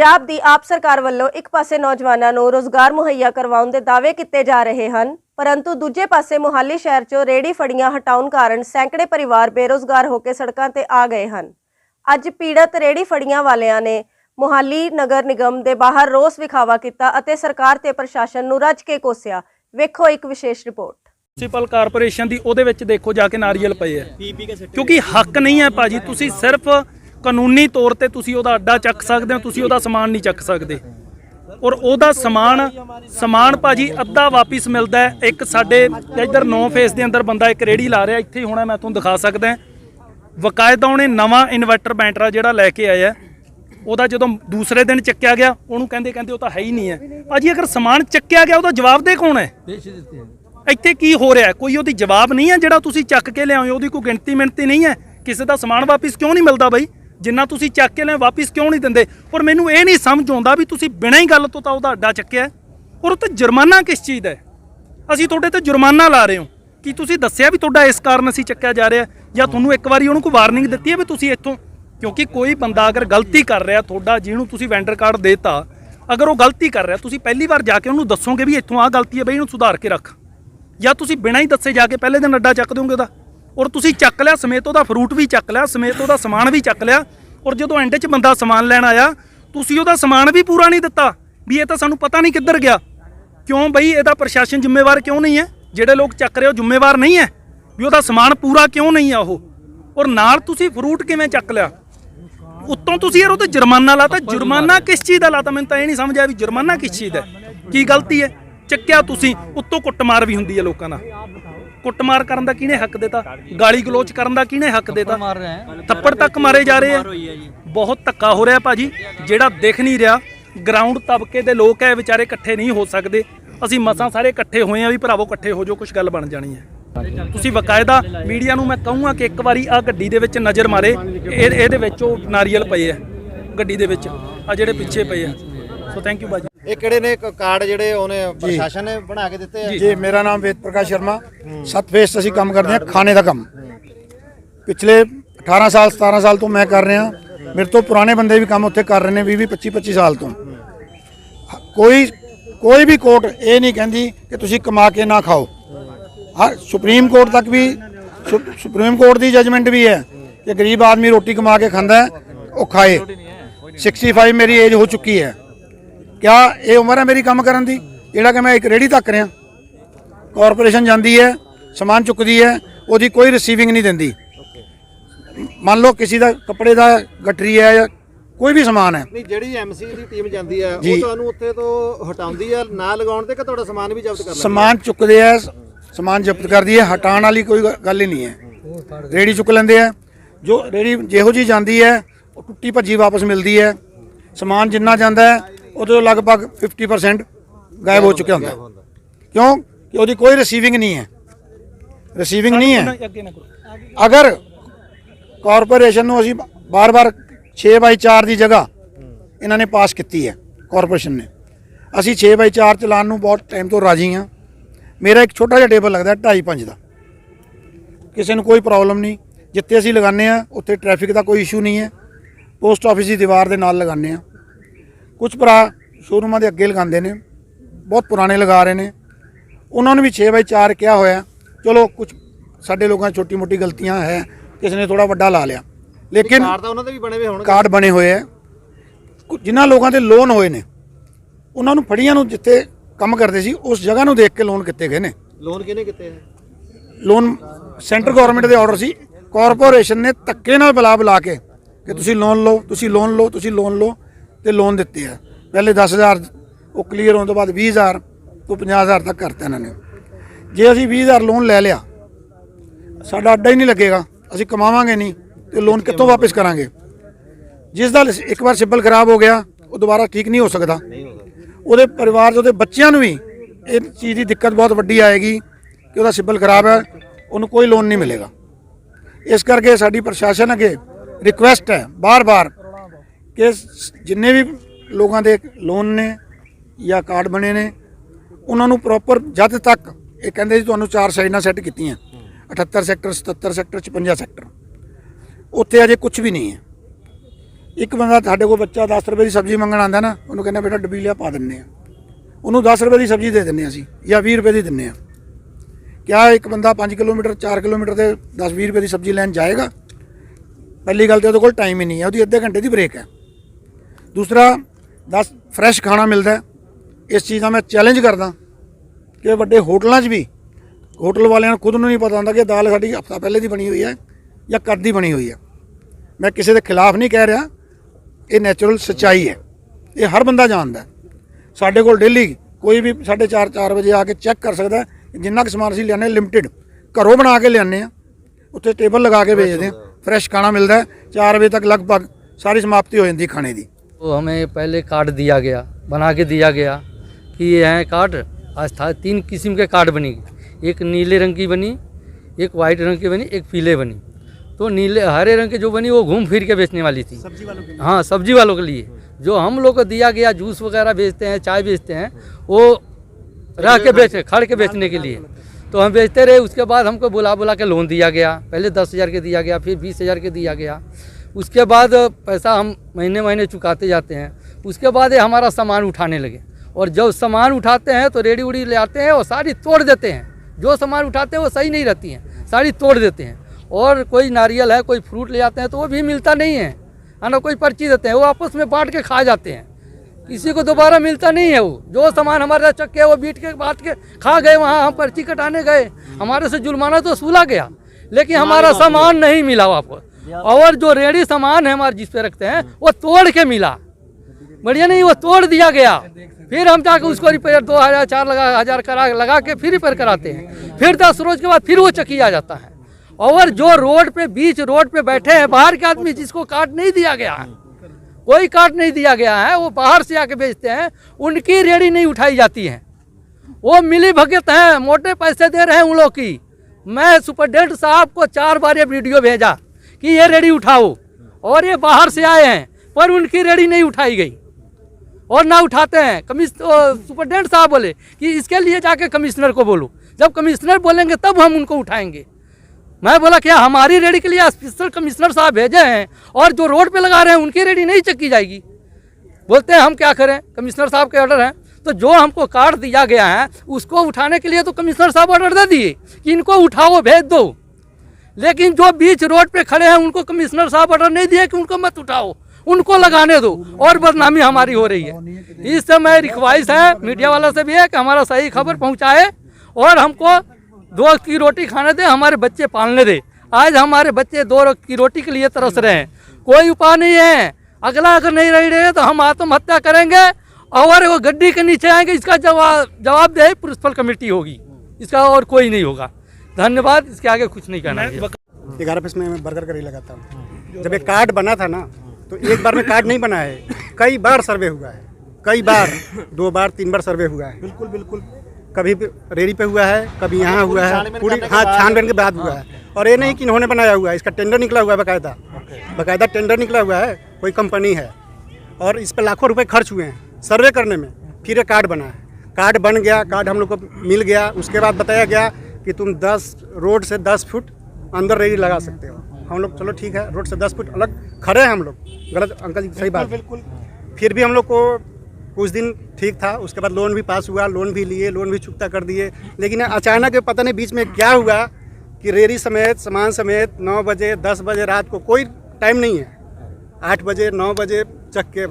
पंजाब दी आप सरकार ਵੱਲੋਂ ਇੱਕ ਪਾਸੇ ਨੌਜਵਾਨਾਂ ਨੂੰ ਰੋਜ਼ਗਾਰ ਮੁਹੱਈਆ ਕਰਵਾਉਣ ਦੇ ਦਾਅਵੇ ਕੀਤੇ ਜਾ ਰਹੇ ਹਨ, परंतु दूजे पासे मोहाली शहर चों रेहड़ी फड़ियां हटाउण कारण सैकड़े परिवार बेरोजगार होकर सड़कों ते आ गए हैं। अज पीड़ित रेहड़ी फड़ियां वालियां ने मोहाली नगर निगम के बाहर रोस विखावा किया अते सरकार ते प्रशासन नूं रज के कोसिया। वेखो एक विशेष रिपोर्ट। म्यूनसिपल कारपोरेशन की उहदे विच देखो जाके नारियल पए है, क्योंकि हक नहीं है भाजी, तुसी सिर्फ कानूनी तौर पर तुसी उहदा अड्डा चक सकते हो, तुसी उहदा समान नहीं चक सकते। और उहदा समान भाजी अद्धा वापिस मिलता है। एक साडे इधर 9 फेस के अंदर बंदा एक रेहड़ी ला रहा, इत्थे होना मैं तुहानूं दिखा सकदा। बकायदा उहने नवां इन्वर्टर बैटरा जिहड़ा लैके आया, उहदा जदों दूसरे दिन चक्या गया उहनूं कहंदे वो तां है ही नहीं है। भाजी अगर समान चक्या गया उहदा जवाबदेह कौन है? इत्थे की हो रहा है? कोई उहदी जवाब नहीं है जिहड़ा तुसीं चक के लिआओ, उहदी कोई गिणती मिणती नहीं है। किसी का समान वापिस क्यों नहीं मिलता बई? जिन्ना तुसी चक के ले वापिस क्यों नहीं दिंदे? और मैनू ये नहीं समझ आता भी तुसी बिना ही गल तो उहदा अड्डा चक्या और उत्ते जुर्माना किस चीज़ है? असीं तुहाडे ते जुर्माना ला रहे हो कि तुसी दस्सिया भी तुहाडा इस कारण असीं चक्या जा रहा है, या तुहानूं एक बारी उहनूं कोई वार्निंग दित्ती है भी तुसी इत्थों? क्योंकि कोई बंदा अगर गलती कर रहा तुहाडा, जिहनूं तुसी वेंडर कार्ड देता, अगर वो गलती कर रहा तुसी पहली बार जाके उहनूं दसोगे भी इत्थों आ गलती है बई, इहनूं सुधार के रख, या तुसी बिना ही दस्से जाके पहले दिन अड्डा चक दोगे उहदा? और तुसी चक लिया समेत उहदा फ्रूट भी चक लिया, समेत उहदा समान भी चक लिया, और जो एंड च बंदा समान लैन आया तुसी उहदा समान भी पूरा नहीं दिता भी ये तो सानू पता नहीं किधर गया। क्यों बई इहदा प्रशासन जिम्मेवार क्यों नहीं है? जिहड़े लोग चक रहे हो जिम्मेवार नहीं है भी उहदा समान पूरा क्यों नहीं है वो? और नाल तुसी फ्रूट किवें चक लिया, उत्तों तुसी यार उहते जुर्माना लाता। जुर्माना किस चीज़ का लाता? मैनूं तां ये नहीं समझ आया भी जुर्माना किस चीज़ है, की गलती है? चक्या तुसी, उत्तों कुੱਟਮਾਰ भी हुंदी है लोकां दा। कुੱਟਮਾਰ करन दा किहने हक देता? गाली गलोच करन दा किहने हक देता? थप्पड़ तक मारे जा रहे हैं। बहुत धक्का हो रहा भाजी, जिहड़ा दिख नहीं रहा। ग्राउंड तबके दे लोग है बेचारे इकट्ठे नहीं हो सकते, असीं मसां सारे इकट्ठे होए हैं भी भरावो इकट्ठे हो जो, कुछ गल बन जानी है। तुसीं बकायदा मीडिया नूं मैं कहूँगा कि एक बारी आ गड्डी दे विच नज़र मारे, इहदे विच ओह नारियल पए है गड्डी दे विच, आ जिहड़े पिछे पए है। सो थैंक यू भाजी। ਇਹ ਕਿਹੜੇ ਨੇ ਕਾਰਡ ਜਿਹੜੇ ਉਹਨੇ ਪ੍ਰਸ਼ਾਸਨ ਨੇ ਬਣਾ ਕੇ ਦਿੱਤੇ ਆ? जी मेरा नाम वेद प्रकाश शर्मा, 7 फेस ਅਸੀਂ ਕੰਮ ਕਰਦੇ ਹਾਂ ਖਾਣੇ ਦਾ ਕੰਮ। ਪਿਛਲੇ 18 ਸਾਲ 17 ਸਾਲ ਤੋਂ ਮੈਂ ਕਰ ਰਿਹਾ, ਮੇਰੇ ਤੋਂ ਪੁਰਾਣੇ ਬੰਦੇ ਵੀ ਕੰਮ ਉੱਥੇ ਕਰ ਰਹੇ ਨੇ 20 25 ਸਾਲ ਤੋਂ। ਕੋਈ ਵੀ ਕੋਰਟ ਇਹ ਨਹੀਂ ਕਹਿੰਦੀ ਕਿ ਤੁਸੀਂ ਕਮਾ ਕੇ ਨਾ ਖਾਓ। ਹਰ ਸੁਪਰੀਮ ਕੋਰਟ ਤੱਕ ਵੀ, ਸੁਪਰੀਮ ਕੋਰਟ ਦੀ ਜਜਮੈਂਟ ਵੀ ਹੈ ਕਿ ਗਰੀਬ ਆਦਮੀ ਰੋਟੀ ਕਮਾ ਕੇ ਖਾਂਦਾ ਹੈ ਉਹ ਖਾਏ। 65 ਮੇਰੀ ਏਜ ਹੋ ਚੁੱਕੀ ਹੈ, क्या ये उम्र है मेरी काम करन दी जिहड़ा कि मैं एक रेहड़ी तक रहा? कॉरपोरेशन जाती है समान चुकती है, उसकी कोई रिसीविंग नहीं देंदी। मान लो किसी का कपड़े का गठरी है या कोई भी समान है, ਨਹੀਂ ਜਿਹੜੀ ਐਮਸੀ ਦੀ ਟੀਮ ਜਾਂਦੀ ਹੈ ਉਹ ਤੁਹਾਨੂੰ ਉੱਥੇ ਤੋਂ ਹਟਾਉਂਦੀ ਹੈ ਨਾ ਲਗਾਉਣ ਤੇ, ਕਿ ਤੁਹਾਡਾ ਸਮਾਨ ਵੀ ਜ਼ਬਤ ਕਰ ਲੈਂਦੀ? समान चुकते हैं, समान जब्त कर दी है, हटाने वाली कोई गल ही नहीं है। रेहड़ी चुक लेंदे है, जो रेहड़ी जिहो जी जाती है वो टुट्टी भज्जी वापस मिलती है। समान जिन्ना जाता है ਉਹਦੇ लगभग 50% गायब हो चुका ਹੁੰਦਾ। क्यों कि ਉਹਦੀ कोई रिसीविंग नहीं है, रिसीविंग नहीं है। अगर कॉरपोरेशन ਨੂੰ ਅਸੀਂ बार-बार 6/4 ਦੀ ਜਗ੍ਹਾ ਇਹਨਾਂ ਨੇ ਪਾਸ ਕੀਤੀ ਹੈ कॉरपोरेशन ਨੇ, ਅਸੀਂ 6/4 ਚਲਾਉਣ ਨੂੰ ਬਹੁਤ ਟਾਈਮ ਤੋਂ ਰਾਜੀ ਹਾਂ। ਮੇਰਾ ਇੱਕ ਛੋਟਾ ਜਿਹਾ ਟੇਬਲ ਲੱਗਦਾ 2.5-5 ਦਾ, ਕਿਸੇ ਨੂੰ ਕੋਈ ਪ੍ਰੋਬਲਮ ਨਹੀਂ। ਜਿੱਥੇ ਅਸੀਂ ਲਗਾਉਂਦੇ ਹਾਂ ਉੱਥੇ ਟ੍ਰੈਫਿਕ ਦਾ ਕੋਈ ਇਸ਼ੂ ਨਹੀਂ ਹੈ। ਪੋਸਟ ਆਫਿਸ ਦੀ ਦੀਵਾਰ ਦੇ ਨਾਲ ਲਗਾਉਂਦੇ ਹਾਂ। कुछ भरा शोरूमां के अगे लगाते हैं, बहुत पुराने लगा रहे हैं, उन्होंने भी 6/4 क्या होया। चलो कुछ साडे लोगों छोटी मोटी गलतियां है, किसी ने थोड़ा वड्डा ला लिया, लेकिन कार्ड बने हुए है। जिन्होंने लोगों के लोन होए ने उन्होंने फड़ियां नूं जिथे काम करते सी उस जगह नूं देख के लोन किते गए ने। ਲੋਨ ਕਿਹਨੇ ਕੀਤੇ ਹੈ? लोन सेंटर गौरमेंट के ऑर्डर सी, कॉरपोरेशन ने धक्के नाल बुला के कि तुसीं लोन लो, तुसीं लोन लो, तुसीं लोन लो, तो लोन दिते हैं। पहले 10,000 वो क्लीयर होने तो बाद 20,000 तो 50,000 तक करते इन्होंने। जे असी 20,000 लोन ले लिया, साडा अड्डा ही नहीं लगेगा, असी कमावांगे नहीं तो लोन कितों वापस करांगे? जिसका एक बार सिबल खराब हो गया वो दोबारा ठीक नहीं हो सकता। वो परिवार जो बच्चों भी इस चीज़ की दिक्कत बहुत वड्डी आएगी कि वह सिबल खराब है, उन्होंने कोई लोन नहीं मिलेगा। इस करके साडी प्रशासन अगे रिक्वेस्ट है बार-बार कि जिन्ने भी लोगों के लोन ने या कार्ड बने ने उन्होंने प्रॉपर जद तक ये कहते जी तुहानूं 4 साइडां सैट कीतियां, 78 सैक्टर 77 सैक्टर 56 सैक्टर, उत्थे अजे कुछ भी नहीं है। ਇੱਕ ਬੰਦਾ ਸਾਡੇ ਕੋਲ ਬੱਚਾ 10 ਰੁਪਏ ਦੀ ਸਬਜ਼ੀ ਮੰਗਣ ਆਉਂਦਾ ਨਾ, ਉਹਨੂੰ ਕਹਿੰਦਾ ਬੇਟਾ ਡਬੀਲਿਆ ਪਾ ਦਿੰਨੇ ਆ, ਉਹਨੂੰ 10 ਰੁਪਏ ਦੀ ਸਬਜ਼ੀ ਦੇ ਦਿੰਨੇ ਅਸੀਂ ਜਾਂ 20 ਰੁਪਏ ਦੀ ਦਿੰਨੇ ਆ। ਕਿਆ ਇੱਕ ਬੰਦਾ 5 ਕਿਲੋਮੀਟਰ 4 ਕਿਲੋਮੀਟਰ ਤੇ 10-20 ਰੁਪਏ ਦੀ ਸਬਜ਼ੀ ਲੈਣ ਜਾਏਗਾ? ਪਹਿਲੀ ਗੱਲ ਤੇ ਉਹਦੇ ਕੋਲ ਟਾਈਮ ਹੀ ਨਹੀਂ ਹੈ, ਉਹਦੀ ਅੱਧੇ ਘੰਟੇ ਦੀ ਬ੍ਰੇਕ ਹੈ। ਦੂਸਰਾ 10 ਫਰੈਸ਼ ਖਾਣਾ ਮਿਲਦਾ ਹੈ। ਇਸ ਚੀਜ਼ ਦਾ ਮੈਂ ਚੈਲੰਜ ਕਰਦਾ ਕਿ ਵੱਡੇ ਹੋਟਲਾਂ 'ਚ ਵੀ ਹੋਟਲ ਵਾਲਿਆਂ ਨੂੰ ਖੁਦ ਨੂੰ ਨਹੀਂ ਪਤਾ ਹੁੰਦਾ ਕਿ ਦਾਲ ਸਾਡੀ ਹਫ਼ਤਾ ਪਹਿਲੇ ਦੀ ਬਣੀ ਹੋਈ ਹੈ ਜਾਂ ਕਦ ਦੀ ਬਣੀ ਹੋਈ ਹੈ। ਮੈਂ ਕਿਸੇ ਦੇ ਖਿਲਾਫ ਨਹੀਂ ਕਹਿ ਰਿਹਾ, ਇਹ ਨੈਚੁਰਲ ਸੱਚਾਈ ਹੈ, ਇਹ ਹਰ ਬੰਦਾ ਜਾਣਦਾ। ਸਾਡੇ ਕੋਲ ਡੇਲੀ ਕੋਈ ਵੀ 4:30 ਵਜੇ ਆ ਕੇ ਚੈੱਕ ਕਰ ਸਕਦਾ ਜਿੰਨਾ ਕੁ ਸਮਾਨ ਅਸੀਂ ਲਿਆਉਂਦੇ ਲਿਮਿਟਿਡ ਘਰੋਂ ਬਣਾ ਕੇ ਲਿਆਉਂਦੇ ਆ, ਉੱਥੇ ਟੇਬਲ ਲਗਾ ਕੇ ਵੇਚਦੇ ਆ, फ्रेश खाना मिलता है। 4 बजे तक लगभग सारी समाप्ति हो जाती है खाने की। तो हमें पहले कार्ड दिया गया, बना के दिया गया कि ये है कार्ड। आज था 3 किस्म के कार्ड बनी, एक नीले रंग की बनी, एक वाइट रंग की बनी, एक पीले बनी। तो नीले हरे रंग की जो बनी वो घूम फिर के बेचने वाली थी, सब्जी वालों के लिए। हाँ, सब्जी वालों के लिए। जो हम लोग को दिया गया जूस वगैरह बेचते हैं, चाय बेचते हैं, वो रह के बेचे, खड़ के बेचने के लिए। तो हम बेचते रहे। उसके बाद हमको बुला के लोन दिया गया। पहले 10,000 के दिया गया, फिर 20,000 के दिया गया। उसके बाद पैसा हम महीने महीने चुकाते जाते हैं। उसके बाद ये हमारा सामान उठाने लगे, और जब सामान उठाते हैं तो रेडी उड़ी ले आते हैं और सारी तोड़ देते हैं। जो सामान उठाते हैं वो सही नहीं रहती हैं, सारी तोड़ देते हैं। और कोई नारियल है, कोई फ्रूट ले आते हैं तो वो भी मिलता नहीं है ना, कोई पर्ची देते हैं, वो आपस में बांट के खा जाते हैं। किसी को दोबारा मिलता नहीं है। वो जो सामान हमारे चक्के वो बीट के बांट के खा गए, वहाँ हम पर्ची कटाने गए, हमारे से जुर्माना तो वसूला गया, लेकिन हमारा सामान नहीं मिला वापस। और जो रेडी सामान है हमारे जिस पे रखते हैं वो तोड़ के मिला, बढ़िया नहीं, वो तोड़ दिया गया। फिर हम जाकर उसको रिपेयर 2,000 4,000 करा लगा के फिर रिपेयर कराते हैं। फिर 10 रोज के बाद फिर वो चक्की आ जाता है। और जो रोड पे बीच रोड पे बैठे हैं बाहर के आदमी, जिसको कार्ड नहीं दिया गया है, कोई कार्ड नहीं दिया गया है, वो बाहर से आके बेचते हैं, उनकी रेडी नहीं उठाई जाती है। वो मिली भगत हैं, मोटे पैसे दे रहे हैं उन लोग की। मैं सुपरडेंट साहब को 4 बार ये वीडियो भेजा कि ये रेडी उठाओ, और ये बाहर से आए हैं पर उनकी रेडी नहीं उठाई गई और ना उठाते हैं। सुपरडेंट साहब बोले कि इसके लिए जाके कमिश्नर को बोलो, जब कमिश्नर बोलेंगे तब हम उनको उठाएंगे। मैं बोला क्या हमारी रेडी के लिए स्पेशल कमिश्नर साहब भेजे हैं और जो रोड पे लगा रहे हैं उनकी रेडी नहीं चक्की जाएगी? बोलते हैं हम क्या करें, कमिश्नर साहब के ऑर्डर है। तो जो हमको कार्ड दिया गया है उसको उठाने के लिए तो कमिश्नर साहब ऑर्डर दे दिए कि इनको उठाओ, भेज दो, लेकिन जो बीच रोड पे खड़े हैं उनको कमिश्नर साहब ऑर्डर नहीं दिए कि उनको मत उठाओ, उनको लगाने दो, और बदनामी हमारी हो रही है। इस समय रिक्वाइस्ट है मीडिया वाला से भी है कि हमारा सही खबर पहुँचाए और हमको 2 वक्त की रोटी खाने दे, हमारे बच्चे पालने दे। आज हमारे बच्चे 2 वक्त की रोटी के लिए तरस रहे हैं, कोई उपाय नहीं है। अगला अगर नहीं रहे तो हम आत्महत्या करेंगे और वो गड्डी के नीचे आएंगे। इसका जवाबदेही प्रिंसिपल कमेटी होगी, इसका और कोई नहीं होगा। धन्यवाद, इसके आगे कुछ नहीं कहना है। 11 पीस में मैं बर्गर का रेडी लगाता हूँ। जब एक कार्ड बना था ना, तो एक बार में कार्ड नहीं बना है, कई बार सर्वे हुआ है, कई बार 2 बार 3 बार सर्वे हुआ है। बिल्कुल बिल्कुल, कभी रेडी पे हुआ है, कभी यहाँ हुआ है, पूरी हाँ छानबीन के बाद हुआ है। और ये नहीं कि इन्होंने बनाया हुआ है, इसका टेंडर निकला हुआ है, बाकायदा टेंडर निकला हुआ है, कोई कंपनी है, और इस पर लाखों रुपए खर्च हुए हैं सर्वे करने में। फिर ये कार्ड बना है, कार्ड बन गया, कार्ड हम लोग को मिल गया। उसके बाद बताया गया कि तुम 10 रोड से 10 फुट अंदर रेडी लगा सकते हो। हम लोग चलो ठीक है, रोड से 10 फुट अलग खड़े हैं हम लोग, गलत अंकल जी सही बात बिल्कुल। फिर भी हम लोग को कुछ दिन ठीक था, उसके बाद लोन भी पास हुआ, लोन भी लिए, लोन भी चुकता कर दिए। लेकिन अचानक पता नहीं बीच में क्या हुआ कि रेडी समेत सामान समेत 9 बजे 10 बजे रात को कोई टाइम नहीं है, 8 बजे 9 बजे ਚੱਕ ਕੇ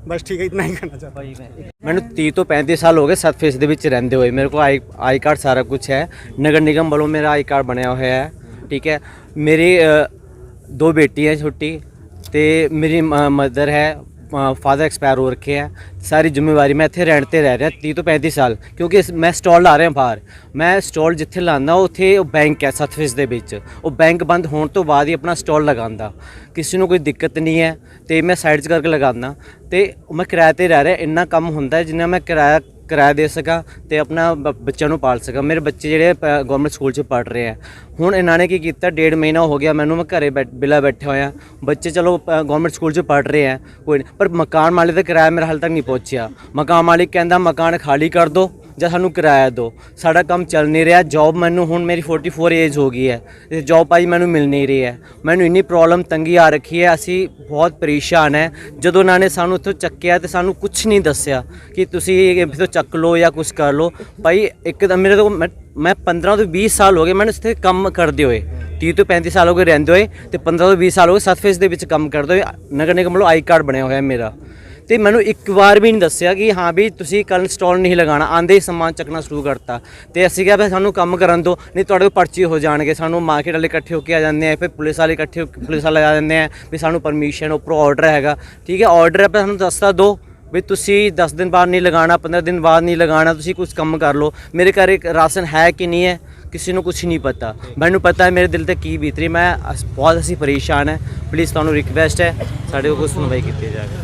बस ठीक है, इतना ही कहना चाहता हूँ। ਮੈਨੂੰ 30 ਤੋਂ 35 ਸਾਲ ਹੋ ਗਏ ਸਤਫੇਸ ਦੇ ਵਿੱਚ ਰਹਿੰਦੇ ਹੋਏ। ਮੇਰੇ ਕੋਲ ਆਈ ਕਾਰਡ ਸਾਰਾ ਕੁਝ ਹੈ, ਨਗਰ ਨਿਗਮ ਵੱਲੋਂ ਮੇਰਾ ਆਈ ਕਾਰਡ ਬਣਿਆ ਹੋਇਆ ਹੈ। ਠੀਕ ਹੈ, ਮੇਰੀ 2 ਬੇਟੀਆਂ ਛੋਟੀ ਤੇ ਮੇਰੀ ਮਦਰ ਹੈ, फादर एक्सपायर हो रखे हैं। सारी जिम्मेवारी मैं इत्थे रेंट ते रह रहा 30 ਤੋਂ 35 साल, क्योंकि मैं स्टॉल ला रहा बाहर। मैं स्टॉल जिथे लाना उत्थे बैंक है सतफेस दे विच, वो बैंक बंद होने तो बाद ही अपना स्टॉल लगांदा, किसी ਨੂੰ कोई दिक्कत नहीं है। तो मैं साइड च करके लगाना, तो मैं किराए ते रह रहा, इन्ना कम होंदा जिन्ना मैं किराया दे सका ते अपना बच्चों ਨੂੰ पाल सका। मेरे बच्चे ਜਿਹੜੇ गवर्नमेंट स्कूल 'ਚ पढ़ रहे हैं। ਹੁਣ ਇਹਨਾਂ ਨੇ ਕੀ ਕੀਤਾ, 1.5 ਮਹੀਨਾ ਹੋ ਗਿਆ ਮੈਨੂੰ, मैं ਘਰੇ ਬਿਲਾ बैठे ਹੋਇਆ। बच्चे चलो गवर्नमेंट स्कूल 'ਚ पढ़ रहे हैं कोई नहीं, पर मकान मालिक का किराया मेरा हाल तक नहीं पहुँचिया। मकान मालिक कहता मकान खाली कर दो, ਜਾਂ ਸਾਨੂੰ ਕਿਰਾਇਆ ਦਿਓ। ਸਾਡਾ ਕੰਮ ਚੱਲ ਨਹੀਂ ਰਿਹਾ। ਜੌਬ ਮੈਨੂੰ ਹੁਣ ਮੇਰੀ 44 ਏਜ ਹੋ ਗਈ ਹੈ ਤੇ ਜੌਬ ਭਾਈ ਮੈਨੂੰ ਮਿਲ ਨਹੀਂ ਰਹੀ ਹੈ। ਮੈਨੂੰ ਇੰਨੀ ਪ੍ਰੋਬਲਮ ਤੰਗੀ ਆ ਰੱਖੀ ਹੈ, ਅਸੀਂ ਬਹੁਤ ਪਰੇਸ਼ਾਨ ਹੈ। ਜਦੋਂ ਉਹਨਾਂ ਨੇ ਸਾਨੂੰ ਇੱਥੋਂ ਚੱਕਿਆ ਤੇ ਸਾਨੂੰ ਕੁਝ ਨਹੀਂ ਦੱਸਿਆ ਕਿ ਤੁਸੀਂ ਇੱਥੋਂ ਚੱਕ ਲਓ ਜਾਂ ਕੁਝ ਕਰ ਲਓ। ਭਾਈ ਇੱਕਦਮ ਮੇਰੇ ਤੋਂ ਮੈਂ 15 ਤੋਂ 20 ਸਾਲ ਹੋ ਗਏ ਮੈਨੂੰ ਇੱਥੇ ਕੰਮ ਕਰਦੇ ਹੋਏ, 30 ਤੋਂ 35 ਸਾਲ ਹੋ ਗਏ ਰਹਿੰਦੇ ਹੋਏ ਤੇ 15 ਤੋਂ 20 ਸਾਲ ਹੋ ਗਏ ਸੱਤ ਫੇਸ ਦੇ ਵਿੱਚ ਕੰਮ ਕਰਦੇ ਹੋਏ। ਨਗਰ ਨਿਗਮ ਵੱਲੋਂ ਆਈ ਕਾਰਡ ਬਣਿਆ ਹੋਇਆ ਮੇਰਾ, ਤੇ ਮੈਨੂੰ ਇੱਕ ਵਾਰ ਵੀ ਨਹੀਂ ਦੱਸਿਆ ਕਿ ਹਾਂ ਵੀ ਤੁਸੀਂ ਕੱਲ੍ਹ ਸਟਾਲ ਨਹੀਂ ਲਗਾਉਣਾ। ਆਂਦੇ ਹੀ ਸਮਾਨ ਚੱਕਣਾ ਸ਼ੁਰੂ ਕਰਤਾ ਤੇ ਅਸੀਂ ਕਿਹਾ ਵੀ ਸਾਨੂੰ ਕੰਮ ਕਰਨ ਦਿਓ, ਨਹੀਂ ਤੁਹਾਡੇ ਕੋਲ ਪਰਚੇ ਹੋ ਜਾਣਗੇ। ਸਾਨੂੰ ਮਾਰਕੀਟ ਵਾਲੇ ਇਕੱਠੇ ਹੋ ਕੇ ਆ ਜਾਂਦੇ ਆ, ਫਿਰ ਪੁਲਿਸ ਵਾਲੇ ਪੁਲਿਸ ਵਾਲੇ ਆ ਜਾਂਦੇ ਆ ਵੀ ਸਾਨੂੰ ਪਰਮਿਸ਼ਨ ਉੱਪਰੋਂ ਆਰਡਰ ਹੈਗਾ। ਠੀਕ ਹੈ, ਆਰਡਰ ਹੈ, ਪਰ ਸਾਨੂੰ ਦੱਸਦਾ ਦਿਓ ਵੀ ਤੁਸੀਂ 10 ਦਿਨ ਬਾਅਦ ਨਹੀਂ ਲਗਾਉਣਾ, 15 ਦਿਨ ਬਾਅਦ ਨਹੀਂ ਲਗਾਉਣਾ, ਤੁਸੀਂ ਕੁਝ ਕੰਮ ਕਰ ਲਓ। ਮੇਰੇ ਘਰ ਇੱਕ ਰਾਸ਼ਨ ਹੈ ਕਿ ਨਹੀਂ ਹੈ ਕਿਸੇ ਨੂੰ ਕੁਝ ਨਹੀਂ ਪਤਾ। ਮੈਨੂੰ ਪਤਾ ਹੈ ਮੇਰੇ ਦਿਲ ਤੇ ਕੀ ਬੀਤ ਰਹੀ। ਬਹੁਤ ਅਸੀਂ ਪਰੇਸ਼ਾਨ ਹੈ। ਪਲੀਜ਼ ਤੁਹਾਨੂੰ ਰਿਕਵੈਸਟ ਹੈ ਸਾਡੇ ਕੋਲ ਸੁਣਵਾਈ ਕੀਤੀ ਜਾਵੇ।